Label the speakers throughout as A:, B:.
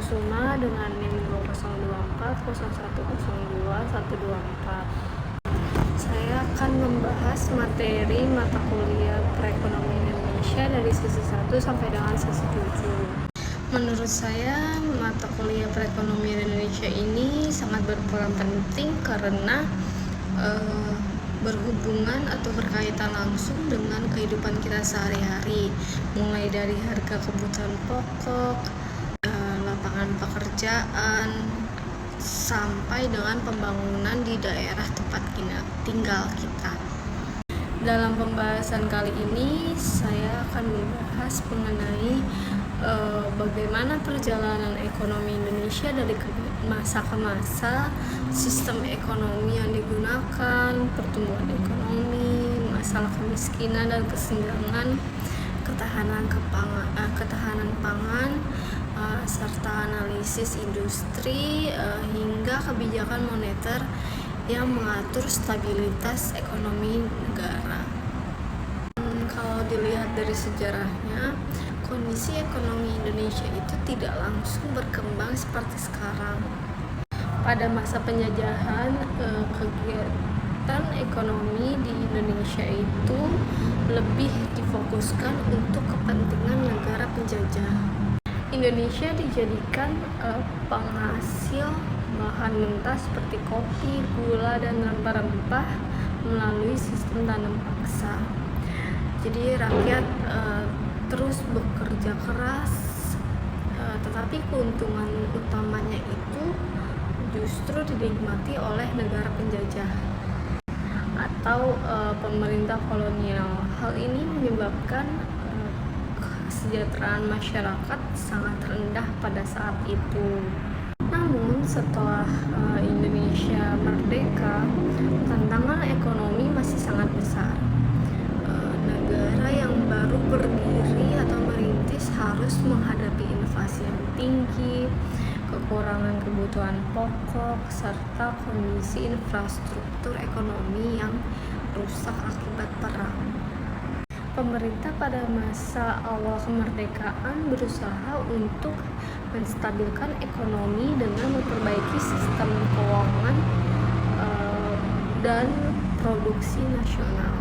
A: Kusuma dengan NIM 20240102124. Saya akan membahas materi mata kuliah Perekonomian Indonesia dari sesi 1 sampai dengan sesi 7. Menurut saya, mata kuliah Perekonomian Indonesia ini sangat berperan penting karena berhubungan atau berkaitan langsung dengan kehidupan kita sehari-hari, mulai dari harga kebutuhan pokok, lapangan pekerjaan, sampai dengan pembangunan di daerah tempat tinggal kita. Dalam pembahasan kali ini, saya akan membahas mengenai bagaimana perjalanan ekonomi Indonesia dari masa ke masa, sistem ekonomi yang digunakan, pertumbuhan ekonomi, masalah kemiskinan dan kesenjangan, ketahanan pangan, serta analisis industri hingga kebijakan moneter yang mengatur stabilitas ekonomi negara. Kalau dilihat dari sejarahnya, kondisi ekonomi Indonesia itu tidak langsung berkembang seperti sekarang. Pada masa penjajahan, kegiatan ekonomi di Indonesia itu lebih difokuskan untuk kepentingan negara penjajah. Indonesia dijadikan penghasil bahan mentah seperti kopi, gula, dan rempah-rempah melalui sistem tanam paksa. Jadi rakyat terus bekerja keras, tetapi keuntungan utamanya itu justru dinikmati oleh negara penjajah atau pemerintah kolonial. Hal ini menyebabkan kesejahteraan masyarakat sangat rendah pada saat itu. Namun setelah Indonesia merdeka, tantangan ekonomi masih sangat besar. Negara yang baru berdiri atau merintis harus menghadapi inflasi yang tinggi, kekurangan kebutuhan pokok, serta kondisi infrastruktur ekonomi yang rusak akibat perang. Pemerintah pada masa awal kemerdekaan berusaha untuk menstabilkan ekonomi dengan memperbaiki sistem keuangan dan produksi nasional.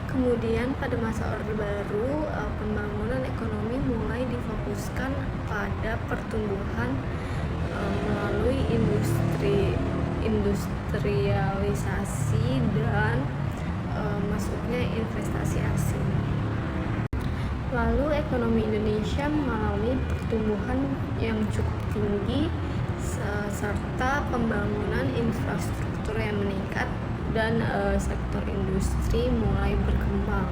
A: Kemudian pada masa Orde Baru, pembangunan ekonomi mulai difokuskan pada pertumbuhan melalui industrialisasi dan masuknya investasi asing. Lalu ekonomi Indonesia mengalami pertumbuhan yang cukup tinggi serta pembangunan infrastruktur yang meningkat dan sektor industri mulai berkembang.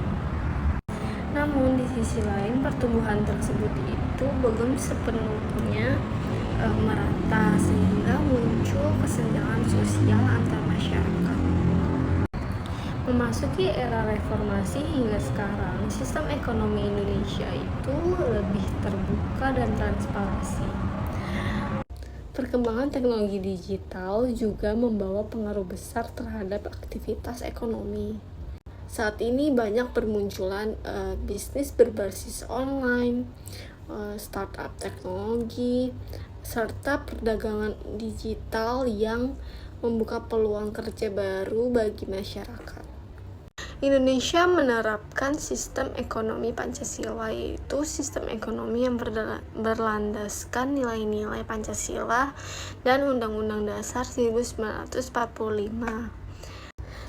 A: Namun di sisi lain, pertumbuhan tersebut itu belum sepenuhnya merata sehingga muncul kesenjangan sosial antar masyarakat. Memasuki era reformasi hingga sekarang, sistem ekonomi Indonesia itu lebih terbuka dan transparansi. Perkembangan teknologi digital juga membawa pengaruh besar terhadap aktivitas ekonomi. Saat ini banyak bermunculan bisnis berbasis online, startup teknologi, serta perdagangan digital yang membuka peluang kerja baru bagi masyarakat. Indonesia menerapkan sistem ekonomi Pancasila, yaitu sistem ekonomi yang berlandaskan nilai-nilai Pancasila dan Undang-Undang Dasar 1945.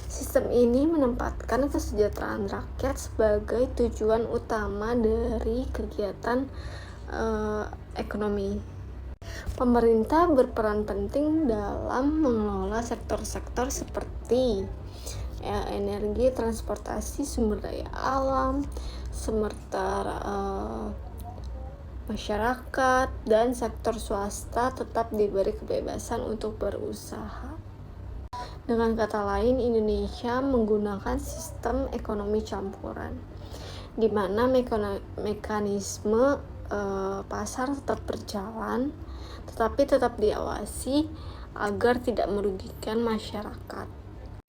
A: Sistem ini menempatkan kesejahteraan rakyat sebagai tujuan utama dari kegiatan ekonomi. Pemerintah berperan penting dalam mengelola sektor-sektor seperti energi, transportasi, sumber daya alam, masyarakat, dan sektor swasta tetap diberi kebebasan untuk berusaha. Dengan kata lain, Indonesia menggunakan sistem ekonomi campuran, di mana mekanisme pasar tetap berjalan, tetapi tetap diawasi agar tidak merugikan masyarakat.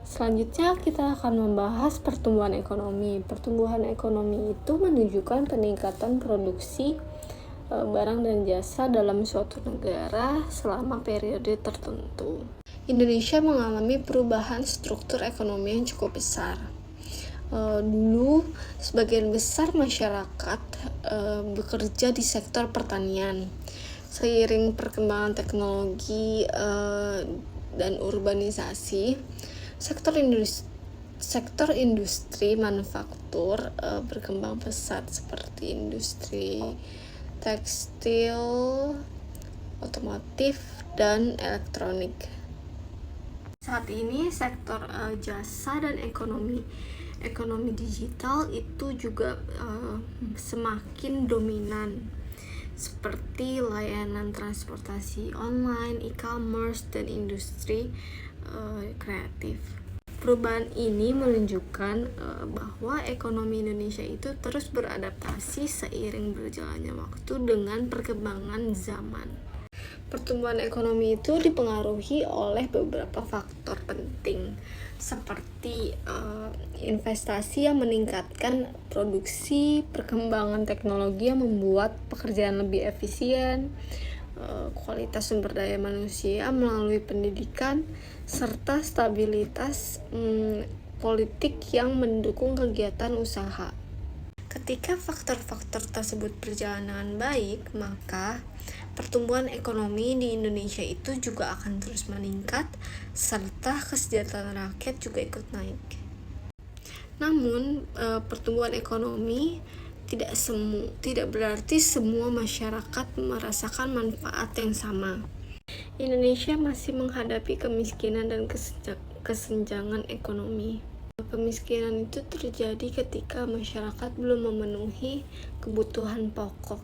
A: Selanjutnya kita akan membahas pertumbuhan ekonomi. Pertumbuhan ekonomi itu menunjukkan peningkatan produksi barang dan jasa dalam suatu negara selama periode tertentu. Indonesia mengalami perubahan struktur ekonomi yang cukup besar. Dulu sebagian besar masyarakat bekerja di sektor pertanian. Seiring perkembangan teknologi dan urbanisasi, sektor industri manufaktur berkembang pesat seperti industri tekstil, otomotif, dan elektronik. Saat ini sektor jasa dan ekonomi digital itu juga semakin dominan, seperti layanan transportasi online, e-commerce, dan industri kreatif. Perubahan ini menunjukkan bahwa ekonomi Indonesia itu terus beradaptasi seiring berjalannya waktu dengan perkembangan zaman. Pertumbuhan ekonomi itu dipengaruhi oleh beberapa faktor penting, seperti investasi yang meningkatkan produksi, perkembangan teknologi yang membuat pekerjaan lebih efisien, kualitas sumber daya manusia melalui pendidikan, serta stabilitas politik yang mendukung kegiatan usaha. Ketika faktor-faktor tersebut berjalan dengan baik, maka pertumbuhan ekonomi di Indonesia itu juga akan terus meningkat, serta kesejahteraan rakyat juga ikut naik. Namun, pertumbuhan ekonomi tidak berarti semua masyarakat merasakan manfaat yang sama. Indonesia masih menghadapi kemiskinan dan kesenjangan ekonomi. Kemiskinan itu terjadi ketika masyarakat belum memenuhi kebutuhan pokok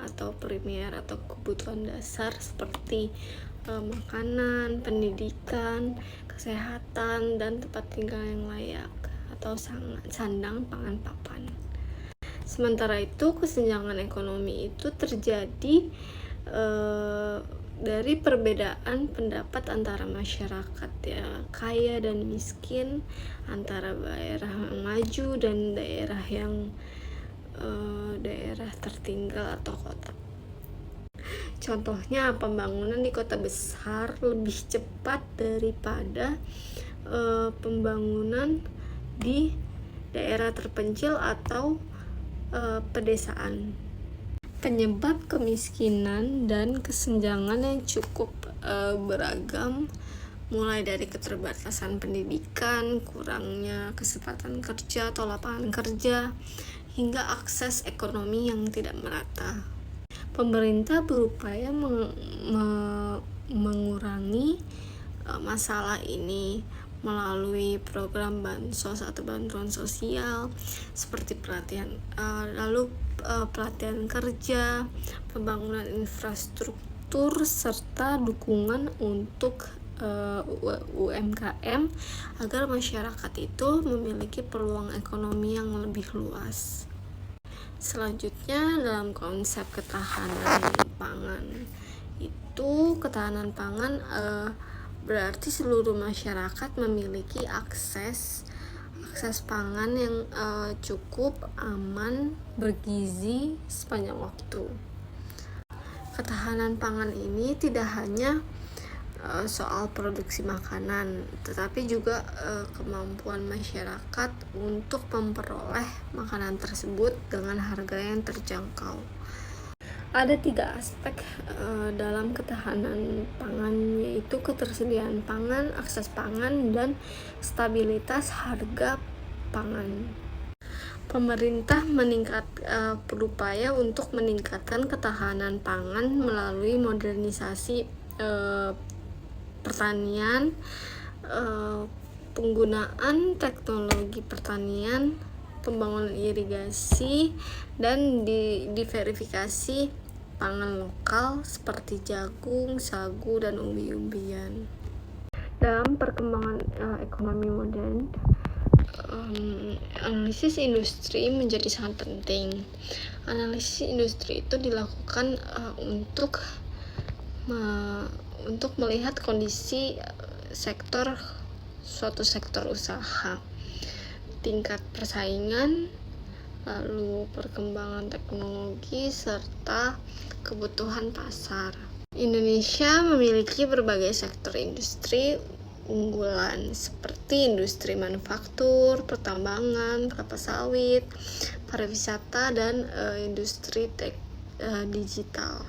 A: atau primer atau kebutuhan dasar seperti makanan, pendidikan, kesehatan, dan tempat tinggal yang layak atau sandang, pangan, papan. Sementara itu, kesenjangan ekonomi itu terjadi dari perbedaan pendapat antara masyarakat kaya dan miskin, antara daerah yang maju dan daerah yang daerah tertinggal atau kota. Contohnya, pembangunan di kota besar lebih cepat daripada pembangunan di daerah terpencil atau pedesaan. Penyebab kemiskinan dan kesenjangan yang cukup beragam, mulai dari keterbatasan pendidikan, kurangnya kesempatan kerja atau lapangan kerja, hingga akses ekonomi yang tidak merata. Pemerintah berupaya mengurangi masalah ini melalui program bansos atau bantuan sosial seperti pelatihan kerja, pembangunan infrastruktur, serta dukungan untuk UMKM agar masyarakat itu memiliki peluang ekonomi yang lebih luas. Selanjutnya, dalam konsep ketahanan pangan itu, ketahanan pangan berarti seluruh masyarakat memiliki akses pangan yang cukup, aman, bergizi sepanjang waktu. Ketahanan pangan ini tidak hanya soal produksi makanan, tetapi juga kemampuan masyarakat untuk memperoleh makanan tersebut dengan harga yang terjangkau. Ada 3 aspek dalam ketahanan pangan, yaitu ketersediaan pangan, akses pangan, dan stabilitas harga pangan. Pemerintah berupaya untuk meningkatkan ketahanan pangan melalui modernisasi pertanian, penggunaan teknologi pertanian, pembangunan irigasi, dan diverifikasi pangan lokal seperti jagung, sagu, dan umbi-umbian. Dalam perkembangan ekonomi modern, analisis industri menjadi sangat penting. Analisis industri itu dilakukan untuk melihat kondisi suatu sektor usaha, tingkat persaingan, lalu perkembangan teknologi, serta kebutuhan pasar. Indonesia memiliki berbagai sektor industri unggulan seperti industri manufaktur, pertambangan, kelapa sawit, pariwisata, dan industri digital.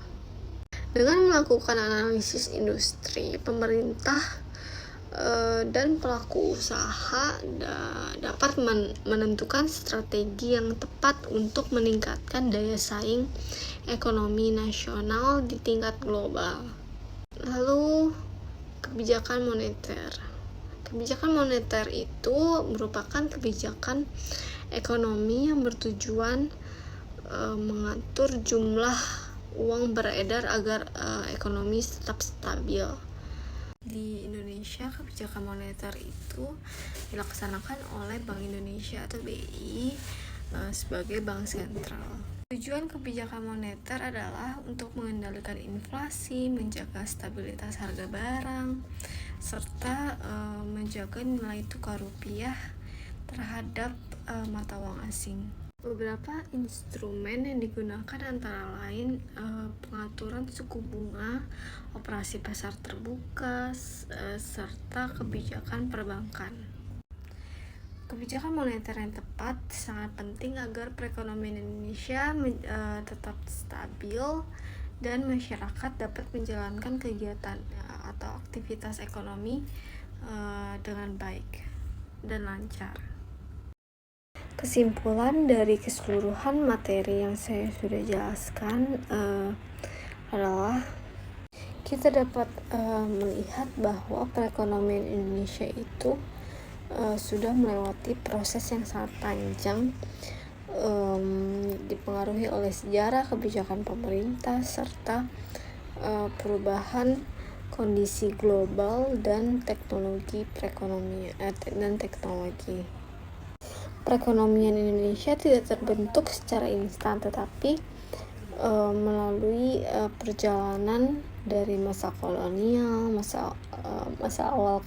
A: Dengan melakukan analisis industri, pemerintah dan pelaku usaha dapat menentukan strategi yang tepat untuk meningkatkan daya saing ekonomi nasional di tingkat global. Lalu, kebijakan moneter. Kebijakan moneter itu merupakan kebijakan ekonomi yang bertujuan mengatur jumlah uang beredar agar ekonomi tetap stabil. Di Indonesia, kebijakan moneter itu dilaksanakan oleh Bank Indonesia atau BI sebagai bank sentral. Tujuan kebijakan moneter adalah untuk mengendalikan inflasi, menjaga stabilitas harga barang, serta menjaga nilai tukar rupiah terhadap mata uang asing. Beberapa instrumen yang digunakan antara lain pengaturan suku bunga, operasi pasar terbuka, serta kebijakan perbankan. Kebijakan moneter yang tepat sangat penting agar perekonomian Indonesia tetap stabil dan masyarakat dapat menjalankan kegiatan atau aktivitas ekonomi dengan baik dan lancar. Kesimpulan dari keseluruhan materi yang saya sudah jelaskan adalah kita dapat melihat bahwa perekonomian Indonesia itu sudah melewati proses yang sangat panjang, dipengaruhi oleh sejarah, kebijakan pemerintah, serta perubahan kondisi global dan teknologi perekonomian dan teknologi. Perekonomian Indonesia tidak terbentuk secara instan, tetapi melalui perjalanan dari masa kolonial, masa awal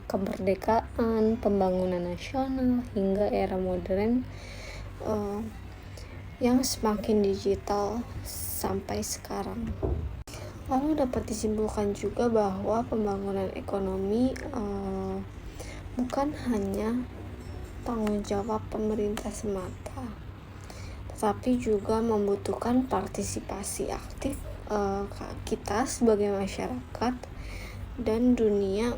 A: kemerdekaan, pembangunan nasional, hingga era modern yang semakin digital sampai sekarang. Lalu dapat disimpulkan juga bahwa pembangunan ekonomi bukan hanya tanggung jawab pemerintah semata, tetapi juga membutuhkan partisipasi aktif kita sebagai masyarakat dan dunia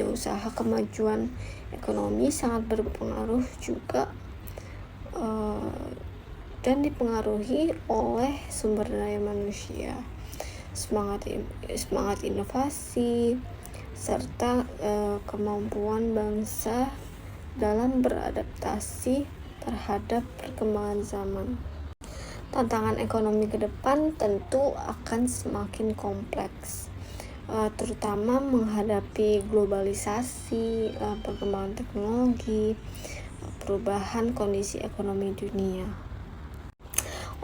A: usaha. Kemajuan ekonomi sangat berpengaruh juga dan dipengaruhi oleh sumber daya manusia, semangat inovasi, serta kemampuan bangsa dalam beradaptasi terhadap perkembangan zaman. Tantangan ekonomi ke depan tentu akan semakin kompleks, terutama menghadapi globalisasi, perkembangan teknologi, perubahan kondisi ekonomi dunia.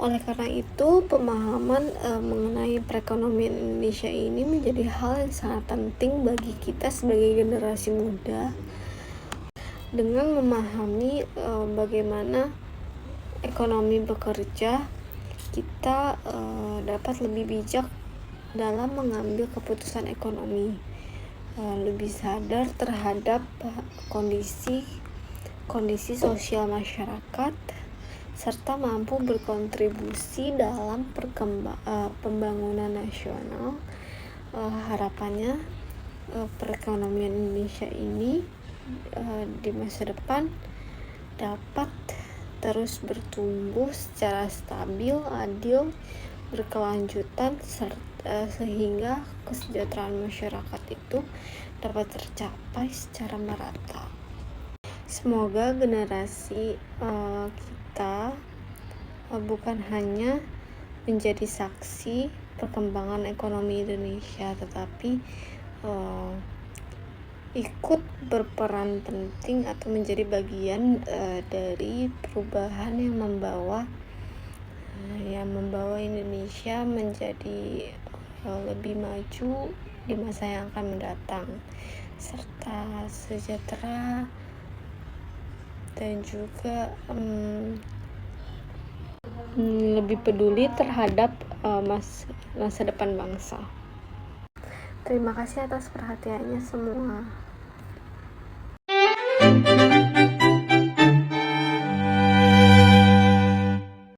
A: Oleh karena itu, pemahaman mengenai perekonomian Indonesia ini menjadi hal yang sangat penting bagi kita sebagai generasi muda. Dengan memahami bagaimana ekonomi bekerja, kita dapat lebih bijak dalam mengambil keputusan ekonomi, lebih sadar terhadap kondisi sosial masyarakat, serta mampu berkontribusi dalam pembangunan nasional. Harapannya perekonomian Indonesia ini di masa depan dapat terus bertumbuh secara stabil, adil, berkelanjutan, sehingga kesejahteraan masyarakat itu dapat tercapai secara merata. Semoga generasi kita bukan hanya menjadi saksi perkembangan ekonomi Indonesia, tetapi ikut berperan penting atau menjadi bagian dari perubahan yang membawa Indonesia menjadi lebih maju di masa yang akan mendatang, serta sejahtera dan juga lebih peduli terhadap masa depan bangsa. Terima kasih atas perhatiannya semua.